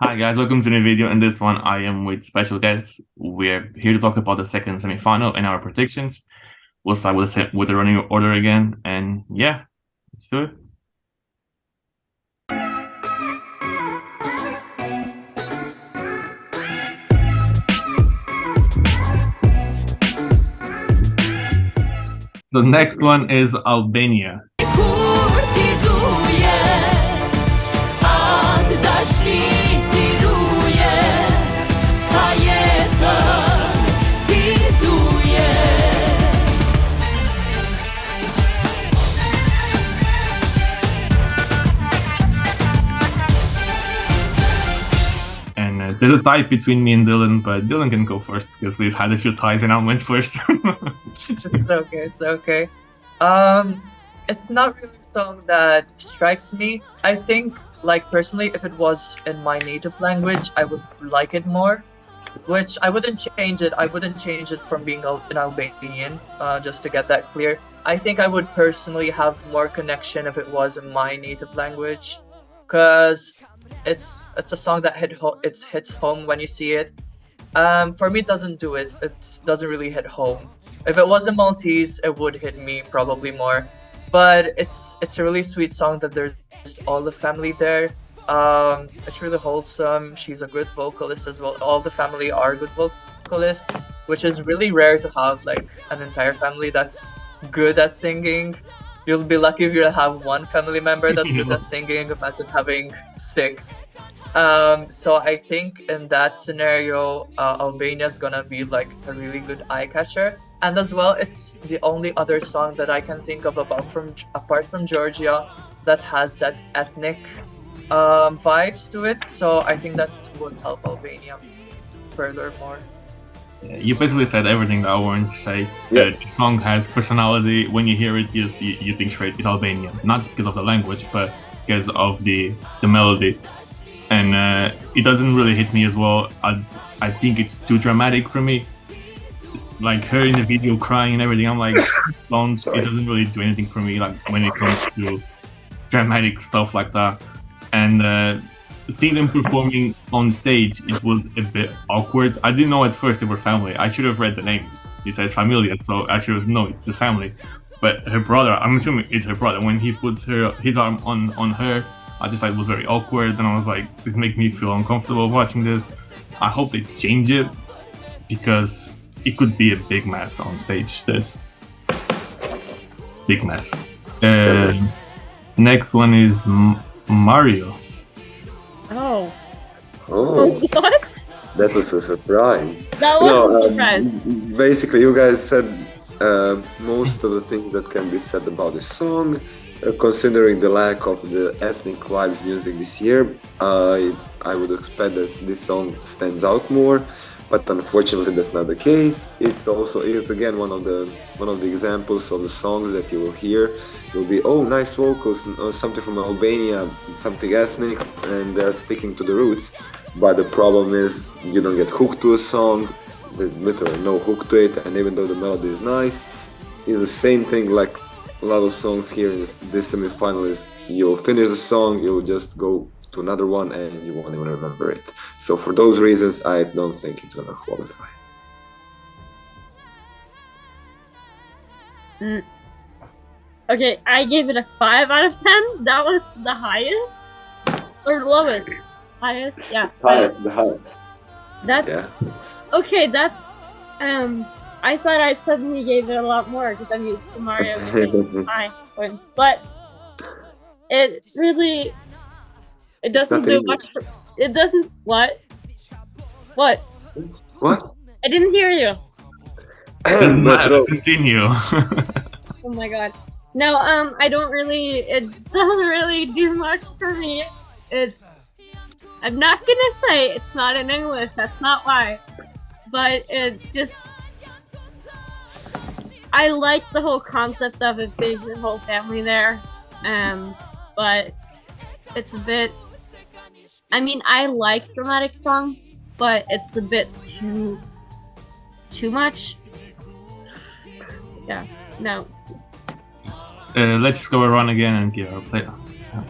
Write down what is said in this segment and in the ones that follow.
Hi guys, welcome to the video. In this one, I am with special guests. We're here to talk about the second semi-final and our predictions. We'll start with the running order again, and yeah, let's do it. The next one is Albania. There's a tie between me and Dylan, but Dylan can go first because we've had a few ties and I went first. It's okay, it's okay. It's not really a song that strikes me. I think, like, personally, if it was in my native language, I would like it more. Which I wouldn't change it. I wouldn't change it from being an Albanian, just to get that clear. I think I would personally have more connection if it was in my native language, because it's a song that hits home when you see it. For me, it doesn't do it. It doesn't really hit home. If it was in Maltese, it would hit me probably more. But it's a really sweet song that there's all the family there. It's really wholesome. She's a good vocalist as well. All the family are good vocalists, which is really rare to have, like, an entire family that's good at singing. You'll be lucky if you have one family member that's good at singing. Imagine having 6. So I think in that scenario, Albania is gonna be like a really good eye catcher. And as well, it's the only other song that I can think of apart from Georgia that has that ethnic vibes to it. So I think that would help Albania furthermore. You basically said everything that I wanted to say. Yeah. The song has personality. When you hear it, you think straight it's Albanian. Not just because of the language, but because of the melody. And it doesn't really hit me as well. I think it's too dramatic for me. It's like her in the video crying and everything. I'm like, it doesn't really do anything for me. Like when it comes to dramatic stuff like that. And seeing them performing on stage, it was a bit awkward. I didn't know at first they were family. I should have read the names. It says familia, so I should have known it's a family. But her brother, I'm assuming it's her brother. When he puts his arm on her, I just like it was very awkward, and I was like, this makes me feel uncomfortable watching this. I hope they change it because it could be a big mess on stage. This big mess. Next one is Mario. Oh, What? that was a surprise. That was a surprise. Basically, you guys said most of the things that can be said about the song. Considering the lack of the ethnic vibes music this year, I would expect that this song stands out more, but unfortunately that's not the case. It's again one of the examples of the songs that you will hear. It will be, oh, nice vocals, something from Albania, something ethnic, and they're sticking to the roots. But the problem is you don't get hooked to a song. There's literally no hook to it, and even though the melody is nice, it's the same thing like a lot of songs here in this semi-final is you'll finish the song, you'll just go to another one, and you won't even remember it. So for those reasons, I don't think it's gonna qualify. Okay, I gave it a 5 out of 10. That was the highest or lowest? Highest, yeah. The highest. That's Yeah. okay. That's I thought I suddenly gave it a lot more because I'm used to Mario giving high points, but it really doesn't do much. It doesn't what? What? What? I didn't hear you. Doesn't matter. Continue. Oh my god. No, I don't really. It doesn't really do much for me. I'm not gonna say it's not in English. That's not why. But it just. I like the whole concept of it being the whole family there, but it's a bit. I mean, I like dramatic songs, but it's a bit too much. Yeah, no. Let's go around again and give our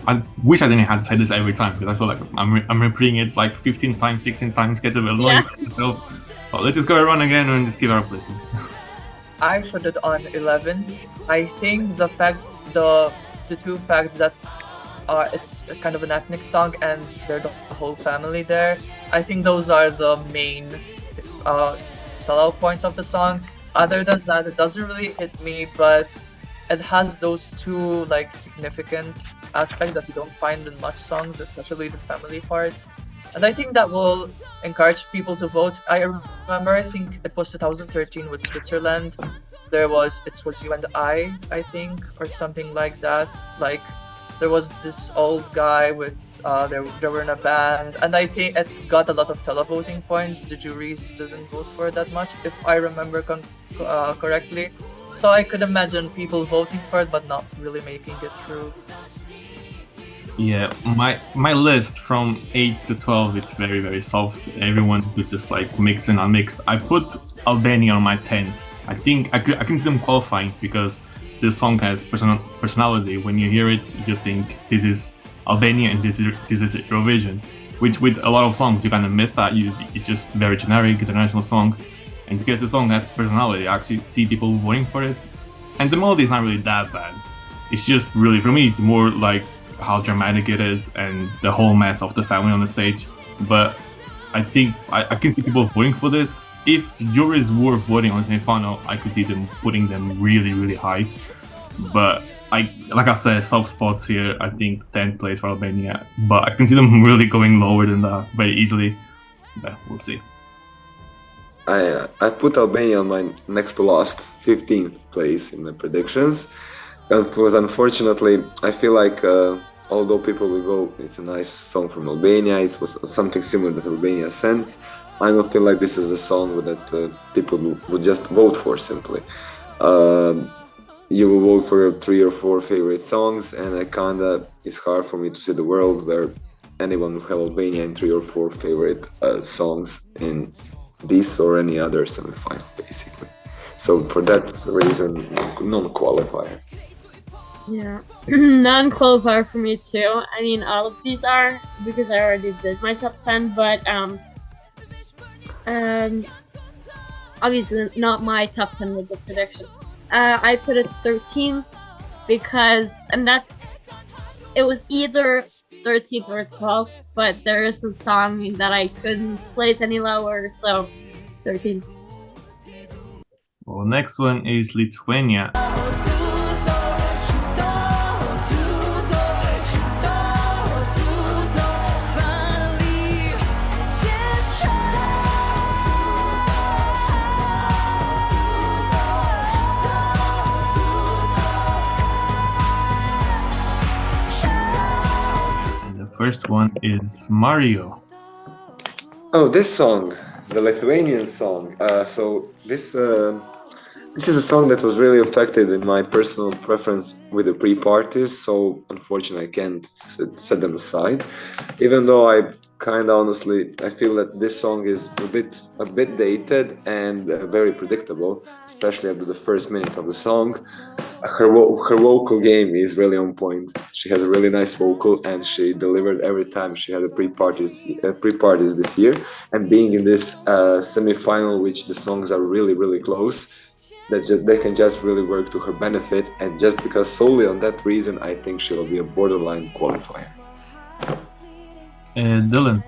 I wish I didn't have to say this every time because I feel like I'm repeating it like 15 times, 16 times, gets a bit annoying for myself. But let's just go around again and just give our placements. I put it on 11. I think the two fact that it's kind of an ethnic song and there's the whole family there. I think those are the main sellout points of the song. Other than that, it doesn't really hit me, but it has those two like significant aspects that you don't find in much songs, especially the family parts. And I think that will encourage people to vote. I remember, I think it was 2013 with Switzerland. It was You and I think, or something like that. Like there was this old guy with they were in a band, and I think it got a lot of televoting points. The juries didn't vote for it that much, if I remember correctly. So I could imagine people voting for it, but not really making it through. Yeah, my list from 8 to 12, it's very, very soft. Everyone was just like mixed and unmixed. I put Albania on my 10th. I think I can see them qualifying because this song has personality. When you hear it, you think this is Albania and this is Eurovision. Which with a lot of songs, you kind of miss that. It's just very generic, international song. And because the song has personality, I actually see people voting for it. And the melody is not really that bad. It's just really, for me, it's more like how dramatic it is and the whole mess of the family on the stage. But I think I can see people voting for this. If juries were voting on the semi-final, I could see them putting them really, really high. But like I said, soft spots here. I think 10th place for Albania. But I can see them really going lower than that very easily. But we'll see. I put Albania on my next to last 15th place in the predictions. Because unfortunately, I feel like although people will go, it's a nice song from Albania, it was something similar that Albania sends, I don't feel like this is a song that people would just vote for simply. You will vote for 3 or 4 favorite songs, and it's hard for me to see the world where anyone will have Albania in 3 or 4 favorite songs in this or any other semi-final, basically. So for that reason, non-qualifier. Yeah, non-qualifier for me too. I mean, all of these are because I already did my top 10, but obviously not my top 10 with the prediction. I put it 13 because, it was either 13th or 12th, but there is a song that I couldn't place any lower, so 13. Well, next one is Lithuania. First one is Mario. Oh, this song, the Lithuanian song. So this is a song that was really affected in my personal preference with the pre-parties. So unfortunately, I can't set them aside. Even though I feel that this song is a bit dated and very predictable, especially after the first minute of the song. Her vocal game is really on point. She has a really nice vocal, and she delivered every time she had a pre-parties this year. And being in this semi-final, which the songs are really, really close, they can just really work to her benefit. And just because solely on that reason, I think she will be a borderline qualifier. Dylan.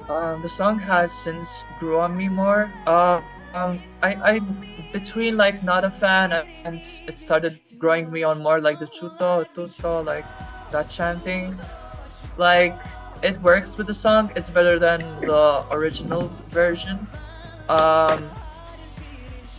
The song has since grew on me more. I between like not a fan and it started growing me on more, like the tuto, like that chanting. Like it works with the song. It's better than the original version.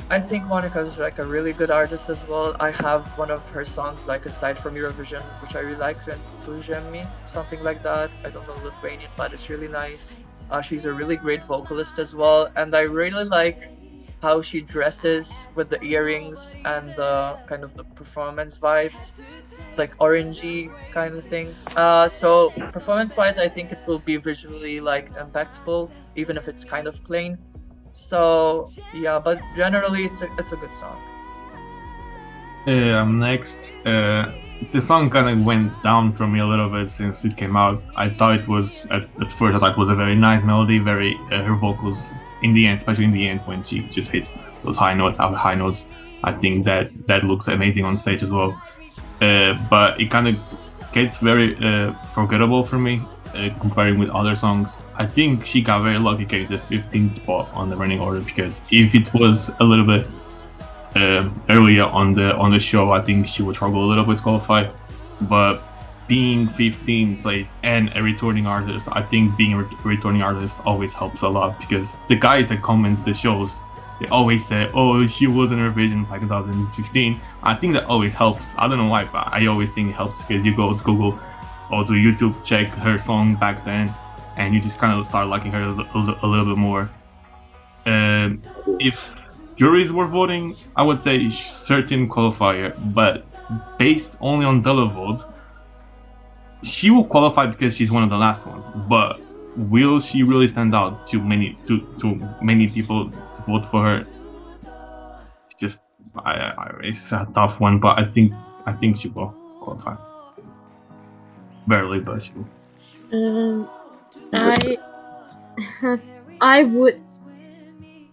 I think Monica is like a really good artist as well. I have one of her songs, like aside from Eurovision, which I really like, DUJE, something like that. I don't know Lithuanian, but it's really nice. She's a really great vocalist as well, and I really like how she dresses with the earrings and the kind of the performance vibes, like orangey kind of things. So performance-wise, I think it will be visually like impactful, even if it's kind of plain. So yeah, but generally it's a good song. Next, the song kind of went down for me a little bit since it came out. I thought it was at first I thought it was a very nice melody, very her vocals in the end, especially in the end when she just hits those high notes after high notes. I think that looks amazing on stage as well. But it kind of gets very forgettable for me comparing with other songs. I think she got very lucky getting the 15th spot on the running order, because if it was a little bit earlier on the show, I think she would struggle a little bit to qualify. But being 15th place and a returning artist, I think being a returning artist always helps a lot, because the guys that comment the shows, they always say, oh, she was in Eurovision back in 2015. I think that always helps. I don't know why, but I always think it helps, because you go to Google or to YouTube, check her song back then, and you just kind of start liking her a little bit more. If juries were voting, I would say certain qualifier, but based only on televote, she will qualify because she's one of the last ones. But will she really stand out to many people to vote for her? It's just it's a tough one, but I think she will qualify. Barely, but she will. I would.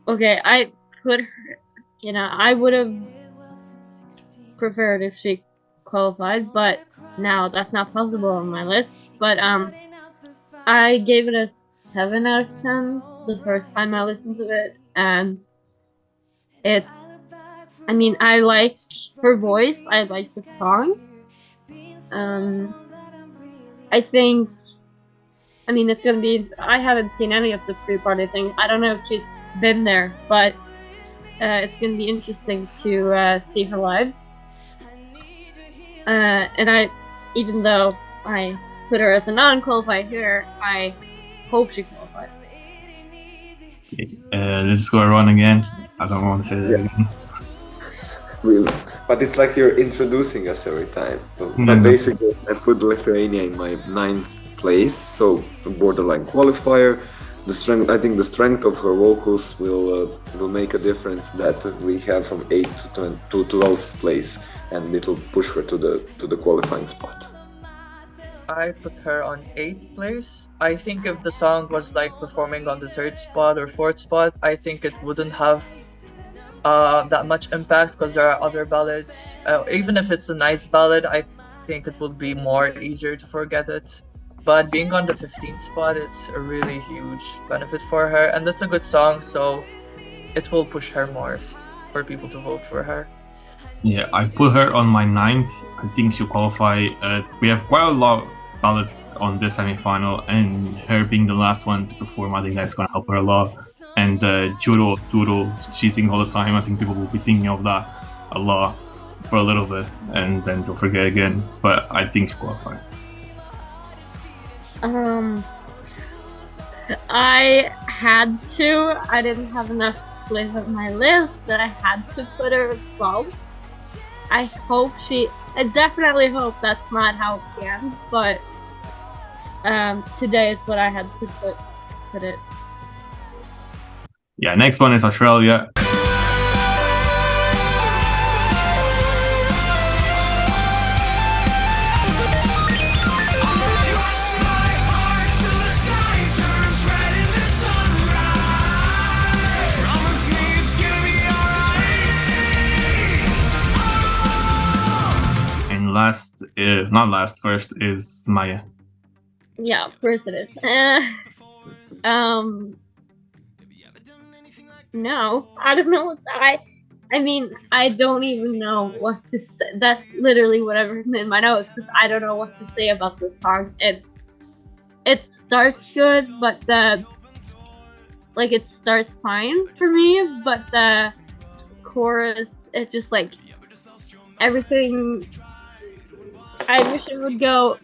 Okay, I put her. I would have preferred if she qualified, but now that's not possible on my list. But I gave it a 7 out of 10 the first time I listened to it, and I like her voice, I like the song. I think, it's gonna be, I haven't seen any of the pre-party thing. I don't know if she's been there, but it's gonna be interesting to see her live. And even though I put her as a non-qualified here, I hope she qualifies. Let's go around again. I don't want to say that again. But it's like you're introducing us every time. But basically, I put Lithuania in my 9th place, so borderline qualifier. I think the strength of her vocals will make a difference, that we have from 8th to 12th place, and it'll push her to the qualifying spot. I put her on 8th place. I think if the song was like performing on the 3rd spot or 4th spot, I think it wouldn't have that much impact, because there are other ballads. Even if it's a nice ballad, I think it would be more easier to forget it. But being on the 15th spot, it's a really huge benefit for her, and it's a good song, so it will push her more for people to vote for her. Yeah, I put her on my 9th. I think she'll qualify. We have quite a lot of ballads on this semi-final, and her being the last one to perform, I think that's going to help her a lot. And Juro, she sings all the time. I think people will be thinking of that a lot for a little bit, and then they'll forget again. But I think she'll qualify. I had to. I didn't have enough place on my list that I had to put her at 12. I definitely hope that's not how she ends, but today is what I had to put it. Yeah, next one is Australia. First is Maya. Yeah, of course it is. No, I don't know. I don't even know what to say. That's literally what I've written in my notes. Is I don't know what to say about this song. It starts good, but it starts fine for me. But the chorus, it just everything. I wish it would go.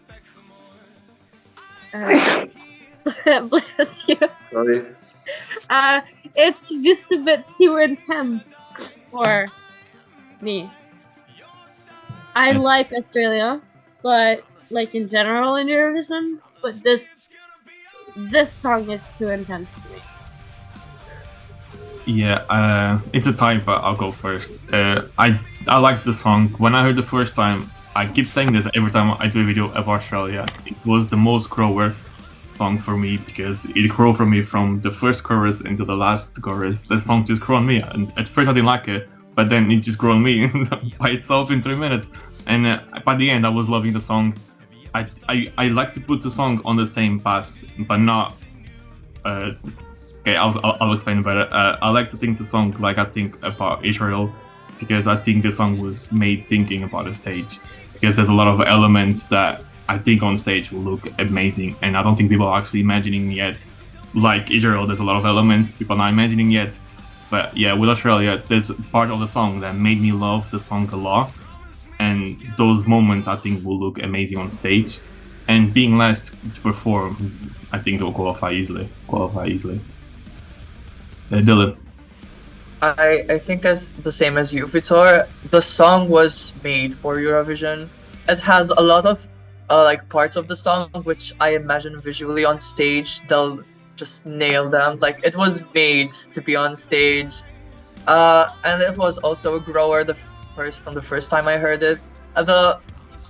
Bless you. Sorry. It's just a bit too intense for me. I like Australia, but in general in Eurovision, but this song is too intense for me. Yeah, it's a tie, but I'll go first. I like the song. When I heard the first time, I keep saying this every time I do a video of Australia. It was the most grower song for me because it grew for me from the first chorus into the last chorus. The song just grew on me, and at first I didn't like it, but then it just grew on me by itself in 3 minutes. And by the end, I was loving the song. I like to put the song on the same path, but not. Okay, I'll explain better. I like to think the song like I think about Israel, because I think the song was made thinking about the stage. Because there's a lot of elements that I think on stage will look amazing, and I don't think people are actually imagining yet. Like Israel, there's a lot of elements people are not imagining yet. But yeah, with Australia, there's part of the song that made me love the song a lot, and those moments I think will look amazing on stage. And being last to perform, I think it will qualify easily. Dylan. I think as the same as you, Vitor. The song was made for Eurovision. It has a lot of like parts of the song which I imagine visually on stage they'll just nail them. Like it was made to be on stage, and it was also a grower from the first time I heard it.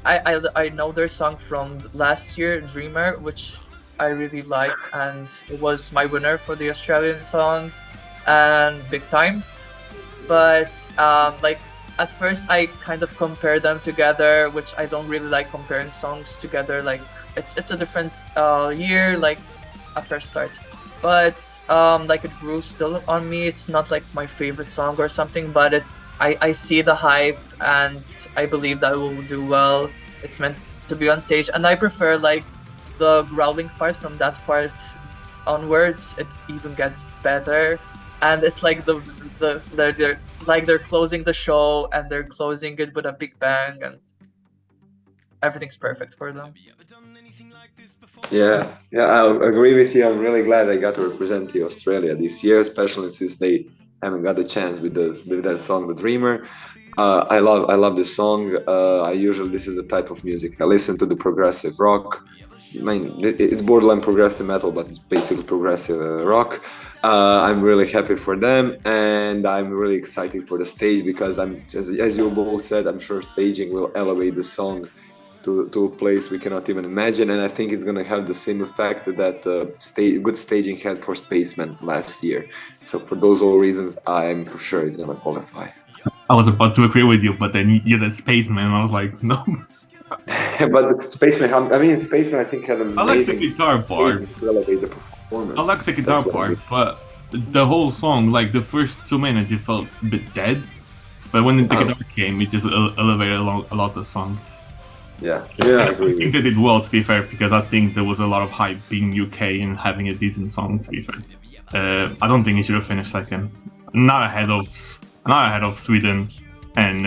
I know their song from last year, Dreamer, which I really liked, and it was my winner for the Australian song. And Big Time, but like at first I kind of compare them together, which I don't really like comparing songs together. Like it's a different year, like a fresh start. But like it grew still on me. It's not like my favorite song or something, but I see the hype and I believe that it will do well. It's meant to be on stage, and I prefer like the growling part. From that part onwards, it even gets better. And it's like they're closing the show, and they're closing it with a big bang, and everything's perfect for them. Yeah, I agree with you. I'm really glad I got to represent the Australia this year, especially since they haven't got the chance with that song, The Dreamer. I love this song. This is the type of music I listen to, the progressive rock. I mean, it's borderline progressive metal, but it's basically progressive rock. I'm really happy for them, and I'm really excited for the stage because as you both said, I'm sure staging will elevate the song to a place we cannot even imagine, and I think it's gonna have the same effect that good staging had for Spaceman last year. So for those all reasons, I'm for sure it's gonna qualify. I was about to agree with you, but then you said Spaceman, and I was like, no. But Spaceman, I think had an amazing. I like the guitar part. To elevate the performance. I like the guitar part, but the whole song, like the first 2 minutes, it felt a bit dead. But when the guitar came, it just elevated a lot the song. Yeah, I agree. I think they did well, to be fair, because I think there was a lot of hype being UK and having a decent song, to be fair. I don't think it should have finished second. Not ahead of Sweden. And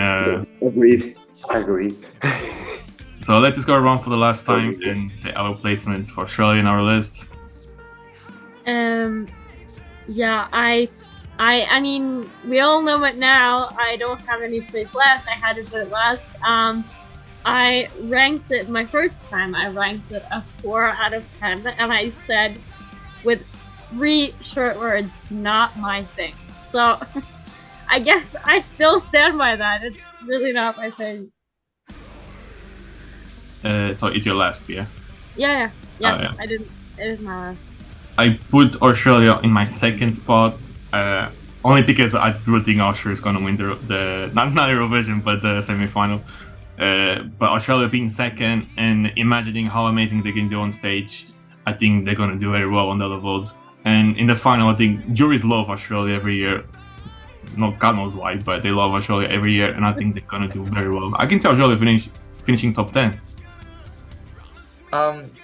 Agreed. I agree. So let's just go around for the last time and say our placements for Australia in our list. Yeah, I mean, we all know it now. I don't have any place left. I had to put it last. I ranked it my first time. I ranked it a 4 out of 10, and I said with 3 short words, "Not my thing." So I guess I still stand by that. It's really not my thing. So it's your last, yeah? Yeah. Oh, yeah. It is my last. I put Australia in my second spot, only because I really think Austria is gonna win the not Eurovision, but the semi-final. But Australia being second and imagining how amazing they can do on stage, I think they're gonna do very well on the other votes. And in the final, I think juries love Australia every year. No, God knows why, but they love Australia every year, and I think they're gonna do very well. I can see Australia finishing top 10.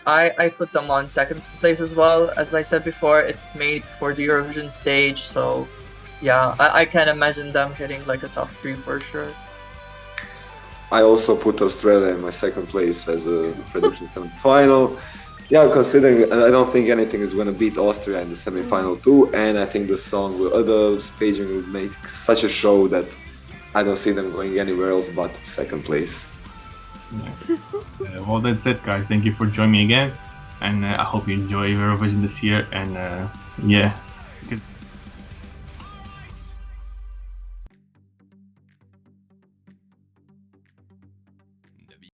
I put them on second place as well. As I said before, it's made for the Eurovision stage, so yeah, I can imagine them hitting like a top 3 for sure. I also put Australia in my second place as a prediction semi-final. Yeah, considering I don't think anything is going to beat Austria in the semi-final too, and I think the staging will make such a show that I don't see them going anywhere else but second place. Well, that's it, guys. Thank you for joining me again, and I hope you enjoy Eurovision this year. And yeah.